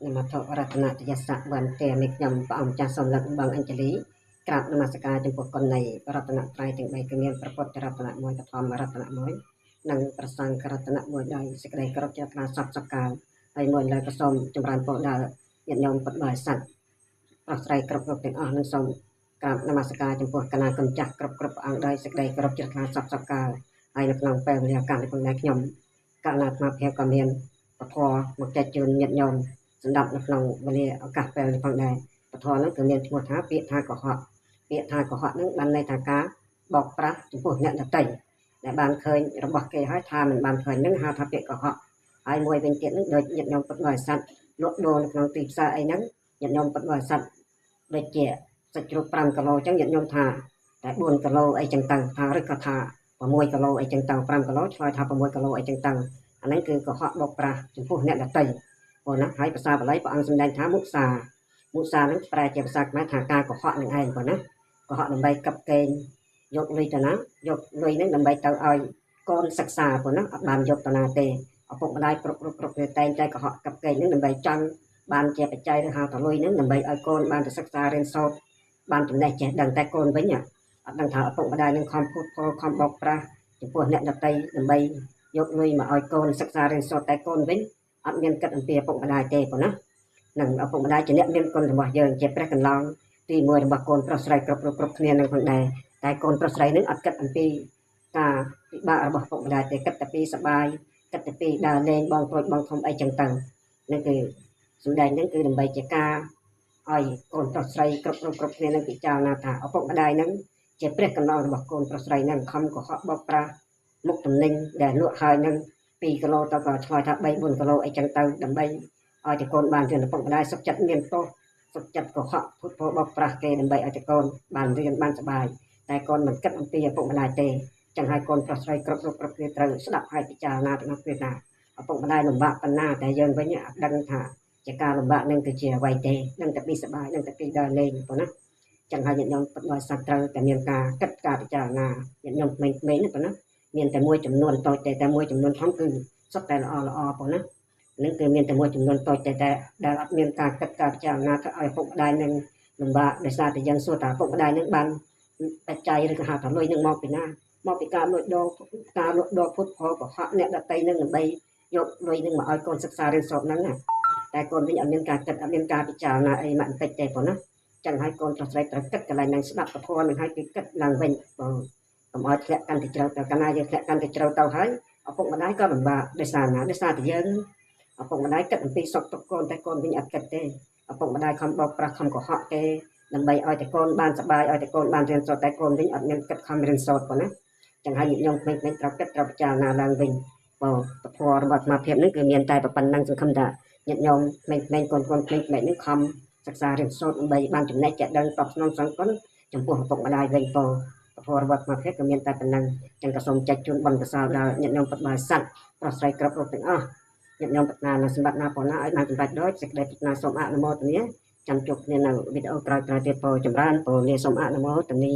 นมัทรัตนติยศักดิ์วันเตมิกยำปะอมจัสมลักบังอัญชลีกราบนมัสการจงปกคนในรัตนตรัยถึงใบกระเมียนประพฤติรัตนมวยตะพรมรัตนมวยนังประสังกรัตนมวยใดสกได้กรบจัตราสับสกาวไอมวยเลยผสมจำรานโปดายันยมปดบายสัตว์ประไตรกรบเป็นอ่างนังสมกราบนมัสการจงปกคณะกำจักกรบอ่างใดสกได้กรบจัตราสับสกาวไอนักนองแปลวิญญาการในคนในขยมกานามาเพียกระเมียนปะพอมักจะจุนยันยมสำหรับนักลงวันนี้อากาศแปลในฝั่งใดปะทอนั้นคือเรียนทั่วท้าเปียทากระหอบเปียทากระหอบนั้นบันในทางการบอกพระจุพวกเนี่ยจะเตยแต่บางเคยระบอกเกยให้ทามันบางเคยนึกหาทาเปียกระหอบไอ้มวยเป็นเตียนนึกโดยยันยมปัดลอยสัตว์ลดโดนนักลงตีซาไอ้นั้นยันยมปัดลอยสัตว์โดยเจี๋ยสัจจุปรังกะโลจังยันยมทาแต่บุญกะโลไอ้จังตังทารึกทาประมวยกะโลไอ้จังตังปรังกะโลชอยทาประมวยกะโลไอ้จังตังอันนั้นคือกระหอบบอกพระจุพวกเนี่ยจะเตยโอ้นะให้ภาษาบาลีพระอังสมเด็จท้ามุสานั้นแปลจากภาษาไม้ทางการก็เหาะหนึ่งไอ้ก่อนนะก็เหาะหนึ่งใบกับเกณฑ์ยกลุยตัวนะยกลุยนั้นหนึ่งใบเตาอ้อยก้อนศึกษาก่อนนะบานยกตัวนาเตเอาพวกมาได้ปลุกเตนใจก็เหาะกับเกณฑ์นั้นหนึ่งใบจังบานเจ็บใจหรือหาตัวลุยนั้นหนึ่งใบอ้อยก้อนบานจะศึกษาเรียนสอบบานถึงได้เจ็ดดังแต่ก้อนไว้เนี่ยดังถาเอาพวกมาได้หนึ่งความพูดพอความบอกปลาจะพวกเนี่ยดับเตยหนึ่งใบยกลุยมาอ้อยก้อนศึกษาเรียนสอบแต่ก้อนไว้อัดเมียนกัดอันเปียปกมาได้เตปนะหนึ่งเอาปกมาได้จะเนี่ยเมียนคนរបស់យើងជាព្រះកន្លងទី1របស់កូនប្រុសស្រីគ្រប់គ្នានឹងផងដែរតែកូនប្រុសស្រីនឹងអត់គិតអំពីការពិបាករបស់ពកម្ដាយទេគិតតែពីសបាយគិតតែពីដើរលេងបងប្រូចបងធំអីចឹងទៅនេះគឺសម្ដែងហ្នឹងគឺដើម្បីជាការឲ្យកូនប្រុសស្រីគ្រប់គ្នានឹងពិចារណាថាឪពុកម្ដាយនឹងជាព្រះកន្លងរបស់កូនប្រុសស្រីនឹងខំកុហកបោកប្រាស់មុខទំនិញដែលលក់ហើយនឹង2គីឡូទៅក៏ឆ្លើយថា3 4គីឡូអីចឹងទៅដើម្បីឲ្យតែកូនបានរៀនឪពុកម្ដាយសុខចិត្តមានទោសសុខចិត្តកុហកពុទ្ធបោកប្រាស់គេដើម្បីឲ្យតែកូនបានរៀនបានសប្បាយតែកូនមិនគិតអំពីឪពុកម្ដាយទេចឹងហើយកូនប្រុសស្រីគ្រប់គ្នាត្រូវស្ដាប់ហើយពិចារណាទៅក្នុងពេលណាឪពុកម្ដាយលំបាកប៉ុណ្ណាតែយើងវិញអត់ដឹងថាជាការលំបាកនឹងគឺជាអ្វីទេដឹងតែពីសប្បាយដឹងតែពីដើរលេងប៉ុណ្ណាចឹងហើយញាតិញោមពុទ្ធបរិស័ទត្រូវតែមានការគិតការពិចារណាញាតិញោមក្មេងៗណាប៉ុណ្ណាមានតែមួយចំនួនតូចតែមួយចំនួនធំគឺសុទ្ធតែល្អប៉ុណ្ណានឹងគឺមានតែមួយចំនួនតូចតែដែលអត់មានការគិតការពិចារណាធ្វើឲ្យពុកម្ដាយនឹងលំបាកដោយសារតែយើងសួរថាពុកម្ដាយនឹងបានបច្ច័យឬក៏ហៅថាលុយនឹងមកពីណាមកពីការលួចដូរការលក់ដូរពុទ្ធផលកុហកអ្នកដតីនឹងដើម្បីយកលុយនឹងមកឲ្យកូនសិក្សារៀនសូត្រហ្នឹងណាតែកូនវិញអត់មានការគិតអត់មានការពិចារណាអីមកបន្តិចទេប៉ុណ្ណាចឹងហើយកូនប្រុសស្រីត្រូវគិតកន្លែងហ្នឹងស្ដាប់ពធនឹងឲ្យគេគិតឡើងវិញបងកុំឲ្យធ្លាក់កាន់តែជ្រៅទៅកាលណាយើងធ្លាក់កាន់តែជ្រៅទៅហើយឪពុកម្ដាយក៏លំបាកដោយសារណាដោយសារតែយើងឪពុកម្ដាយគិតអំពីសុខទុក្ខកូនតែកូនវិញអត់គិតទេឪពុកម្ដាយខំបោកប្រាស់ខំកុហកគេដើម្បីឲ្យតែកូនបានសប្បាយឲ្យតែកូនបានរៀនសូត្រតែកូនវិញអត់មានគិតខំរៀនសូត្រប៉ុណ្ណាចឹងហើយញាតិញោមក្មេងៗត្រូវគិតត្រូវពិចារណាឡើងវិញបងពធរបស់អាត្មាភាពនេះគឺមានតែប៉ុណ្ណឹងសង្ឃឹមថាញាតិញោមក្មេងៗកូនក្មេងៗនេះខំសិក្សារៀនសូត្រដើម្បីបានចំណេះចេះដឹងតបស្នងសង្គមចំពោះឪពុកម្ដាយវិញបងពធរបស់អាត្មាភាពក៏មានតែប៉ុណ្ណឹងចឹងក៏សូមចែកជូនបនកសលដល់ញាតិញោមពុទ្ធបរិស័ទប្រុសស្រីគ្រប់រូបទាំងអស់ញាតិញោមប្រាថ្នានៅសម្បត្តិណាប៉ុណ្ណាឲ្យបានសម្រេចដោយសេចក្តីប្រាថ្នាសូមអនុមោទនាចាំជួបគ្នានៅវីដេអូក្រោយៗទៀតពោចម្រើនពោលាសូមអនុមោទនា